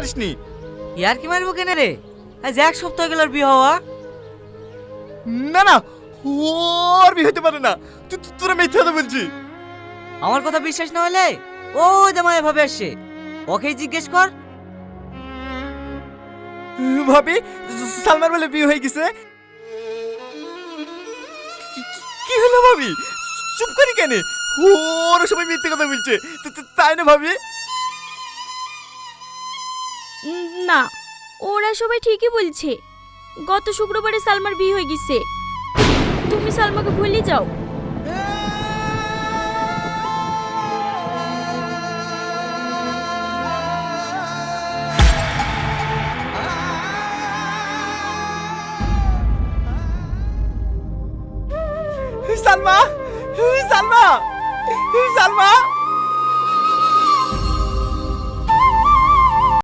মারিসনি? ইয়ার কি মারবো কেন রে? আজ এক সপ্তাহ গেল বিয়ে হওয়া। না না, ওর বিয়ে হতে পারে না। তোরা মিথ্যা কথা বলছিস। আমার কথা বিশ্বাস না হলে ও জামাই ভাবে আসছে, ওকেই জিজ্ঞেস কর। ভাবি, সালমার বলে বিয়ে হয়ে গেছে। কি হলো ভাবি? চুপ করি কেন? ওরা সবাই মিথ্যে কথা বলছে, তাই না ভাবি? না, ওরা সবাই ঠিকই বলছে। গত শুক্রবারে সালমার বিয়ে হয়ে গেছে। তুমি সালমাকে ভুলে যাও। সালমা, সালমা, সালমা।